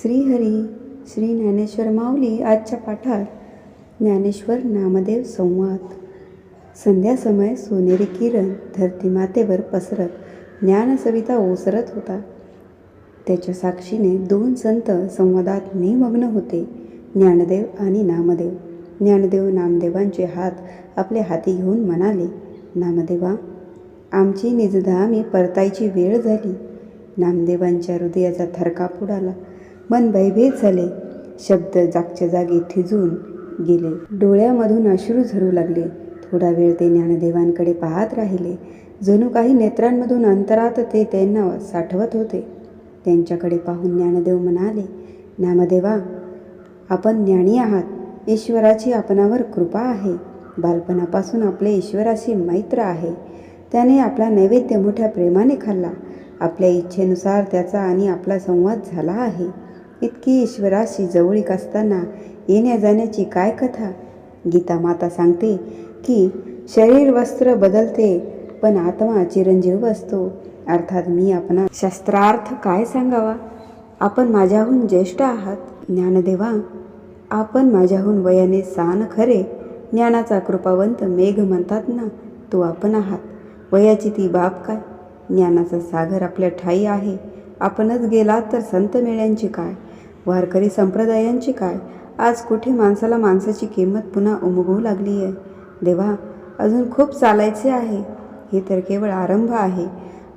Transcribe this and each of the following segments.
श्रीहरी श्री ज्ञानेश्वर माऊली आजच्या पाठात ज्ञानेश्वर नामदेव संवाद. संध्यासमय सोनेरी किरण धरती मातेवर पसरत ज्ञानसविता ओसरत होता. त्याच्या साक्षीने दोन संत संवादात निमग्न होते, ज्ञानदेव आणि नामदेव. ज्ञानदेव नामदेवांचे हात आपल्या हाती घेऊन म्हणाले, नामदेवा, आमची निजधामी परतायची वेळ झाली. नामदेवांच्या हृदयाचा थरकाप उडाला, मन भयभीत झाले. शब्द जागच्या जागी थिजून गेले, डोळ्यामधून अश्रू झरू लागले. थोडा वेळ ते ज्ञानदेवांकडे पाहत राहिले, जणू काही नेत्रांमधून अंतरात ते त्यांना साठवत होते. त्यांच्याकडे पाहून ज्ञानदेव म्हणाले, नामदेवा, आपण ज्ञानी आहात. ईश्वराची आपणावर कृपा आहे. बालपणापासून आपले ईश्वराशी मैत्र आहे. त्याने आपला नैवेद्य मोठ्या प्रेमाने खाल्ला. आपल्या इच्छेनुसार त्याचा आणि आपला संवाद झाला आहे. इतकी ईश्वराशी जवळीक असताना येण्या जाण्याची काय कथा? गीता माता सांगते की शरीर वस्त्र बदलते पण आत्मा चिरंजीव असतो. अर्थात मी आपणा शास्त्रार्थ काय सांगावा? आपण माझ्याहून ज्येष्ठ आहात. ज्ञानदेवा, आपण माझ्याहून वयाने सान खरे. ज्ञानाचा कृपावंत मेघ म्हणतात ना, तो आपण आहात. वयाची ती बाब काय? ज्ञानाचा सागर आपल्या ठाई आहे. आपणच गेलात तर संत मेळ्यांची काय, वारकरी संप्रदायांची काय? आज कुठे माणसाला माणसाची किंमत पुन्हा उमगू लागली आहे. देवा, अजून खूप चालायचे आहे. हे तर केवळ आरंभ आहे.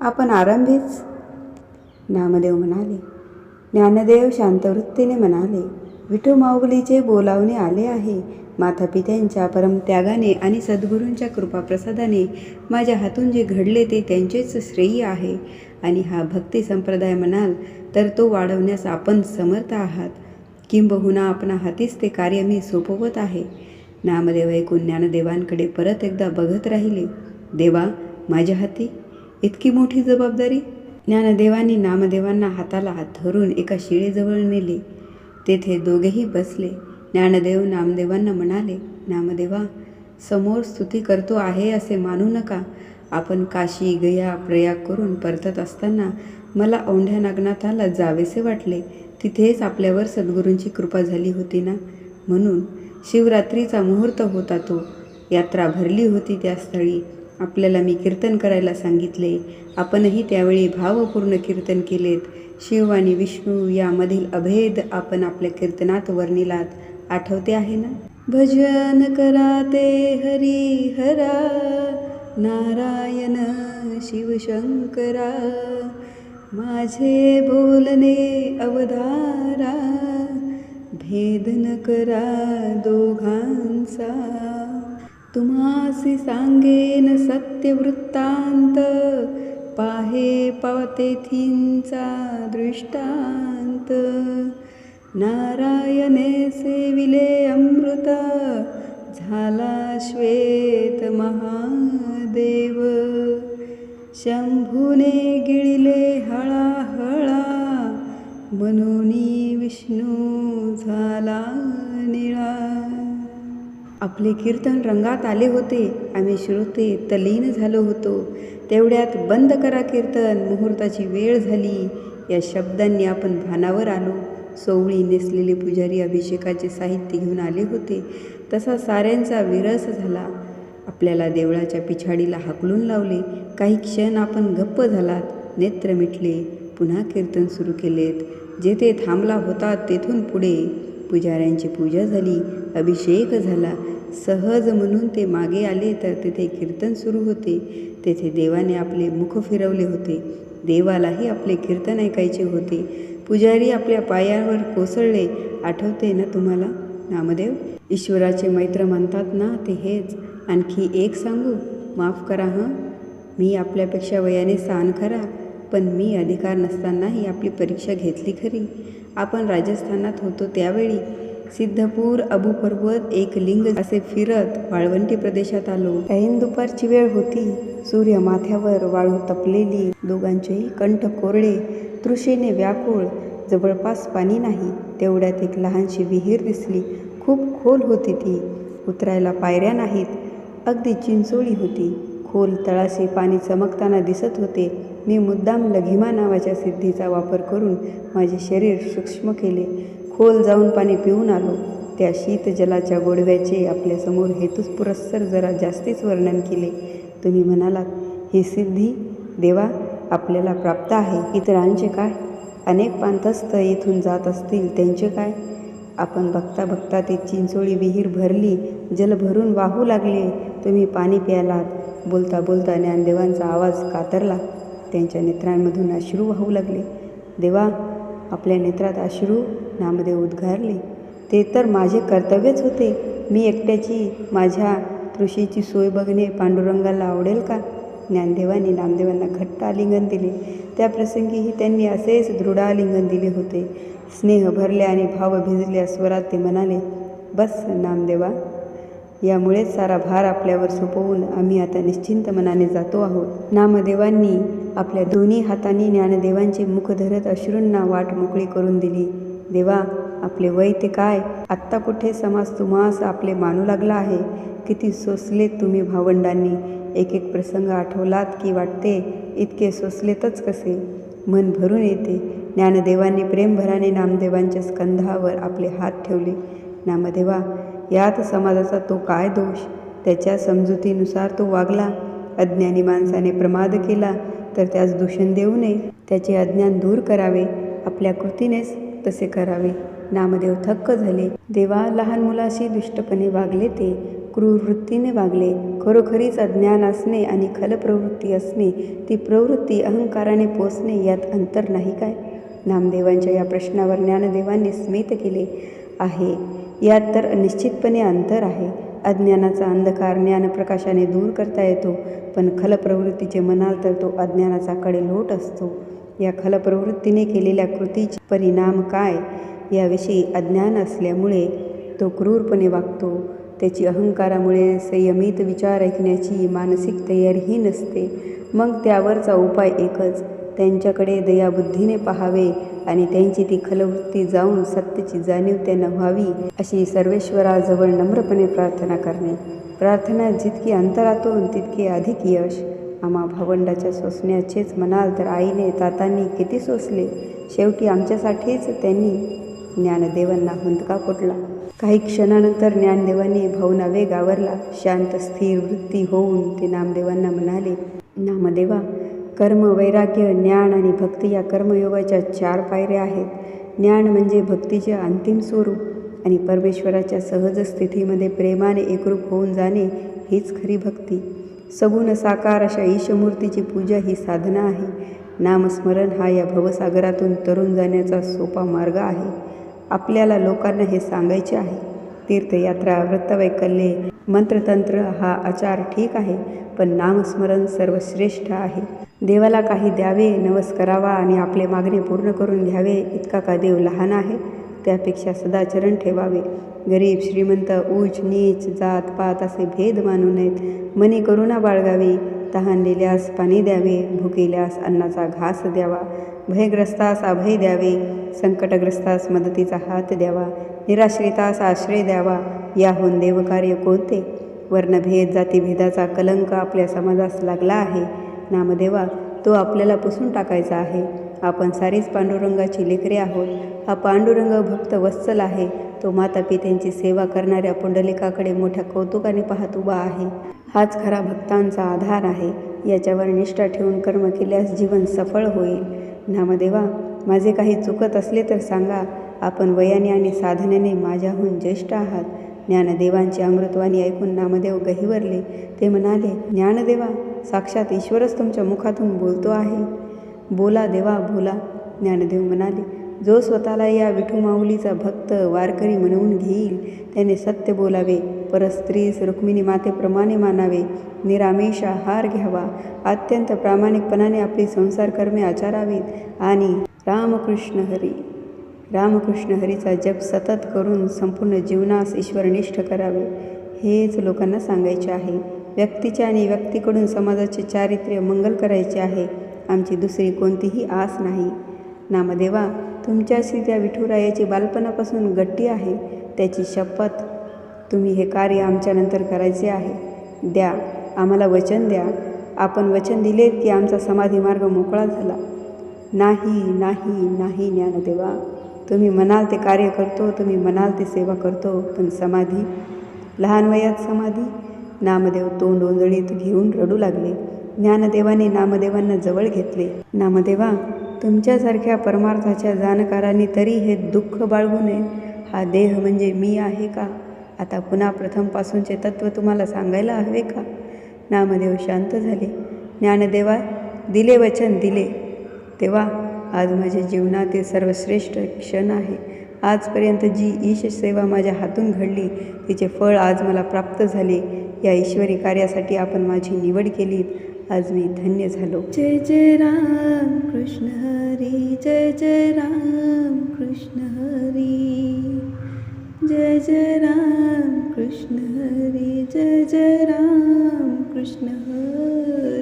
आपण आरंभीच. नामदेव म्हणाले. ज्ञानदेव शांतवृत्तीने म्हणाले, विठू माऊलीचे बोलावणे आले आहे. मातापित्यांच्या परमत्यागाने आणि सद्गुरूंच्या कृपाप्रसादाने माझ्या हातून जे घडले ते त्यांचेच श्रेय आहे. आणि हा भक्ती संप्रदाय म्हणाल तर तो वाढवण्यास आपण समर्थ आहात. किंबहुना आपणा हातीच ते कार्य मी सोपवत आहे. नामदेव ऐकून ज्ञानदेवांकडे परत एकदा बघत राहिले. देवा, माझ्या हाती इतकी मोठी जबाबदारी? ज्ञानदेवांनी नामदेवांना हाताला हात धरून एका शिळेजवळ नेले. तेथे दोघेही बसले. ज्ञानदेव नामदेवांना म्हणाले, नामदेवा, समोर स्तुती करतो आहे असे मानू नका. आपण काशी गया प्रयाग करून परतत असताना मला औंढ्या नागनाथाला जावेसे वाटले. तिथेच आपल्यावर सद्गुरूंची कृपा झाली होती ना. म्हणून शिवरात्रीचा मुहूर्त होता तो. यात्रा भरली होती त्या स्थळी. आपल्याला मी कीर्तन करायला सांगितले. आपणही त्यावेळी भावपूर्ण कीर्तन केलेत. शिव आणि विष्णू यामधील अभेद आपण आपल्या कीर्तनात वर्णिलात. आठवते आहे ना? भजन कराते हरी हरा, नारायण शिवशंकरा. माझे बोलणे अवधारा, भेद न करा दोघांचा. तुम्हासी सांगेन सत्यवृत्तांत, पाहे पावतेथींचा दृष्टांत. नारायणे सेविले अमृत, झाला श्वेत महादेव. शंभूने गिळिले हळाहळा, मनोनी विष्णू झाला निळा. आपले कीर्तन रंगात आले होते. आम्ही श्रोते तल्लीन झालो होतो. तेवढ्यात बंद करा कीर्तन, मुहूर्ताची वेळ झाली. या शब्दांनी आपण भानावर आलो. सोवळी नेसलेले पुजारी अभिषेकाचे साहित्य घेऊन आले होते. तसा साऱ्यांचा विरस झाला. आपल्याला देवळाच्या पिछाडीला हाकलून लावले. काही क्षण आपण गप्प झालात. नेत्र मिटले. पुन्हा कीर्तन सुरू केलेत. जेथे थांबला होता तेथून पुढे पुजाऱ्यांची पूजा झाली. अभिषेक झाला. सहज म्हणून ते मागे आले तर तेथे कीर्तन सुरू होते. तेथे देवाने आपले मुख फिरवले होते. देवालाही आपले कीर्तन ऐकायचे होते. पुजारी आपल्या पायावर कोसळले. आठवते ना तुम्हाला? नामदेव, ईश्वराचे मैत्र म्हणतात ना, ते हेच. आणखी एक सांगू? माफ करा हं. मी आपल्यापेक्षा वयाने सान खरा, पण मी अधिकार नसतानाही आपली परीक्षा घेतली खरी. आपण राजस्थानात होतो त्यावेळी सिद्धपूर, अबू पर्वत, एक लिंग असे फिरत वाळवंटी प्रदेशात आलो. ऐन दुपारची वेळ होती. सूर्य माथ्यावर वाळू तपलेली. दोघांचेही कंठ कोरडे, तृषेने व्याकुळ. जवळपास पाणी नाही. तेवढ्यात एक लहानशी विहीर दिसली. खूप खोल होती ती. उतरायला पायऱ्या नाहीत. अगदी चिंचोळी होती. खोल तळाशी पाणी चमकताना दिसत होते. मी मुद्दाम लघिमा नावाच्या सिद्धीचा वापर करून माझे शरीर सूक्ष्म केले. खोल जाऊन पाणी पिऊन आलो. त्या शीतजलाच्या गोडव्याचे आपल्यासमोर हेतुपुरस्सर जरा जास्तीच वर्णन केले. तुम्ही म्हणालात, ही सिद्धी देवा आपल्याला प्राप्त आहे. इतरांचे काय? अनेक पांथस्थ येथून जात असतील, त्यांचे काय? आपण बघता बघता ती चिंचोळी विहीर भरली, जल भरून वाहू लागले. तुम्ही पाणी प्यालात. बोलता बोलता ज्ञानदेवांचा आवाज कातरला. त्यांच्या नेत्रांमधून अश्रू वाहू लागले. देवा आपल्या नेत्रात अश्रू? नामदेव उद्गारले. ते तर माझे कर्तव्यच होते. मी एकट्याची माझ्या तृषीची सोय बघणे पांडुरंगाला आवडेल का? ज्ञानदेवांनी नामदेवांना घट्ट आलिंगन दिले. त्या प्रसंगीही त्यांनी असेच दृढ आलिंगन दिले होते. स्नेह भरले आणि भाव भिजल्या स्वरात ते म्हणाले, बस नामदेवा, यामुळेच सारा भार आपल्यावर सोपवून आम्ही आता निश्चिंत मनाने जातो आहोत. नामदेवांनी आपल्या दोन्ही हातांनी ज्ञानदेवांचे मुख धरत अश्रूंना वाट मोकळी करून दिली. देवा आपले वय ते काय? आत्ता कुठे समाज तुम्हास आपले मानू लागला आहे? किती सोसलेत तुम्ही भावंडांनी. एक एक प्रसंग आठवलात की वाटते इतके सोसलेतच कसे. मन भरून येते. ज्ञानदेवांनी प्रेमभराने नामदेवांच्या स्कंधावर आपले हात ठेवले. नामदेवा यात समाजाचा तो काय दोष? त्याच्या समजुतीनुसार तो वागला. अज्ञानी माणसाने प्रमाद केला तर त्यास दूषण देऊ नये. त्याचे अज्ञान दूर करावे. आपल्या कृतीनेच तसे करावे. नामदेव थक्क झाले. देवा लहान मुलाशी दुष्टपणे वागले, ते क्रूर वृत्तीने वागले. खरोखरीच अज्ञान असणे आणि खलप्रवृत्ती असणे, ती प्रवृत्ती अहंकाराने पोचणे, यात अंतर नाही काय? नामदेवांच्या या प्रश्नावर ज्ञानदेवांनी स्मित केले. आहे, यात तर निश्चितपणे अंतर आहे. अज्ञानाचा अंधकार ज्ञानप्रकाशाने दूर करता येतो, पण खलप्रवृत्तीचे म्हणाल तर तो अज्ञानाचा कडेलोट असतो. या खलप्रवृत्तीने केलेल्या कृतीचे परिणाम काय याविषयी अज्ञान असल्यामुळे तो क्रूरपणे वागतो. त्याची अहंकारामुळे संयमित विचार ऐकण्याची मानसिक तयारीही नसते. मग त्यावरचा उपाय एकच, त्यांच्याकडे दयाबुद्धीने पाहावे आणि त्यांची ती खलवृत्ती जाऊन सत्याची जाणीव त्यांना व्हावी, अशी सर्वेश्वराजवळ नम्रपणे प्रार्थना करणे. प्रार्थना जितकी अंतरातून तितके अधिक यश. आम्हा भावंडाच्या सोसण्याचेच म्हणाल तर आईने तातांनी किती सोसले. शेवटी आमच्यासाठीच त्यांनी ज्ञानदेवांना हुंदका फुटला. काही क्षणानंतर ज्ञानदेवांनी भावनावेग आवरला. शांत स्थिर वृत्ती होऊन ते नामदेवांना म्हणाले, नामदेवा कर्म, वैराग्य, ज्ञान आणि भक्ती या कर्मयोगाच्या 4 पायऱ्या आहेत. ज्ञान म्हणजे भक्तीचे अंतिम स्वरूप आणि परमेश्वराच्या सहज स्थितीमध्ये प्रेमाने एकरूप होऊन जाणे हीच खरी भक्ती. सगुण साकार अशा ईशमूर्तीची पूजा ही साधना आहे. नामस्मरण हा या भवसागरातून तरुण जाण्याचा सोपा मार्ग आहे. आपल्याला लोकांना हे सांगायचे आहे. तीर्थयात्रा, व्रतवैकल्ये, मंत्रतंत्र हा आचार ठीक आहे, पण नामस्मरण सर्वश्रेष्ठ आहे. देवाला काही द्यावे, नवस करावा आणि आपले मागणे पूर्ण करून घ्यावे, इतका का देव लहान आहे? त्यापेक्षा सदाचरण ठेवावे. गरीब श्रीमंत, ऊच नीच, जात पात असे भेद मानू नयेत. मनी करुणा बाळगावी. तहानलेल्यास पाणी द्यावे, भुकेल्यास अन्नाचा घास द्यावा, भयग्रस्तास अभय द्यावे, संकटग्रस्तास मदतीचा हात द्यावा, निराश्रितास आश्रय द्यावा. याहून देवकार्य कोणते? वर्णभेद, जातीभेदाचा कलंक आपल्या समाजास लागला आहे. नामदेवा तो आपल्याला पुसून टाकायचा आहे. आपण सारीच पांडुरंगाची लेकरे आहोत. हा पांडुरंग भक्त वत्सल आहे. तो मातापित्यांची सेवा करणाऱ्या पुंडलिकाकडे मोठ्या कौतुकाने पाहत उभा आहे. हाच खरा भक्तांचा आधार आहे. याच्यावर निष्ठा ठेवून कर्म केल्यास जीवन सफळ होईल. नामदेवा माझे काही चुकत असले तर सांगा. आपण वयाने आणि साधनेने माझ्याहून ज्येष्ठ आहात. ज्ञानदेवांची अमृतवाणी ऐकून नामदेव गहिवरले. ते म्हणाले, ज्ञानदेवा साक्षात ईश्वरच तुमच्या मुखातून बोलतो आहे. बोला देवा बोला. ज्ञानदेव म्हणाले, जो स्वतःला या विठुमाऊलीचा भक्त वारकरी म्हणवून घेईल त्याने सत्य बोलावे, परस्त्रीस रुक्मिणी मातेप्रमाणे मानावे, निरामिष आहार घ्यावा, अत्यंत प्रामाणिकपणाने आपली संसार कर्मे आचारावीत आणि रामकृष्ण हरीचा जप सतत करून संपूर्ण जीवनास ईश्वरनिष्ठ करावे. हेच लोकांना सांगायचे आहे. व्यक्तीच्या आणि व्यक्तीकडून समाजाचे चारित्र्य मंगल करायचे आहे. आमची दुसरी कोणतीही आस नाही. नामदेवा तुमच्याशी त्या विठुरायाची बालपणापासून गट्टी आहे. त्याची शपथ, तुम्ही हे कार्य आमच्यानंतर करायचे आहे. द्या, आम्हाला वचन द्या. आपण वचन दिलेत की आमचा समाधी मार्ग मोकळा झाला. नाही नाही नाही ज्ञानदेवा, तुम्ही म्हणाल ते कार्य करतो, तुम्ही म्हणाल ते सेवा करतो, पण समाधी, लहान वयात समाधी. नामदेव तोंड ओंजळीत घेऊन रडू लागले. ज्ञानदेवाने नामदेवांना जवळ घेतले. नामदेवा, तुमच्यासारख्या परमार्थाच्या जाणकारांनी तरी हे दुःख बाळगू नये. हा देह म्हणजे मी आहे का? आता पुन्हा प्रथमपासूनचे तत्त्व तुम्हाला सांगायला हवे का? नामदेव शांत झाले. ज्ञानदेवा, दिले वचन दिले. तेव्हा आज माझ्या जीवनातील सर्वश्रेष्ठ क्षण आहे. आजपर्यंत जी ईश सेवा माझ्या हातून घडली तिचे फळ आज मला प्राप्त झाले. या ईश्वरी कार्यासाठी आपण माझी निवड केली. आज मी धन्य झालो. जय जय राम कृष्ण हरी, जय जय राम कृष्ण हरी, जय जय राम कृष्ण हरी, जय जय राम कृष्ण हरी.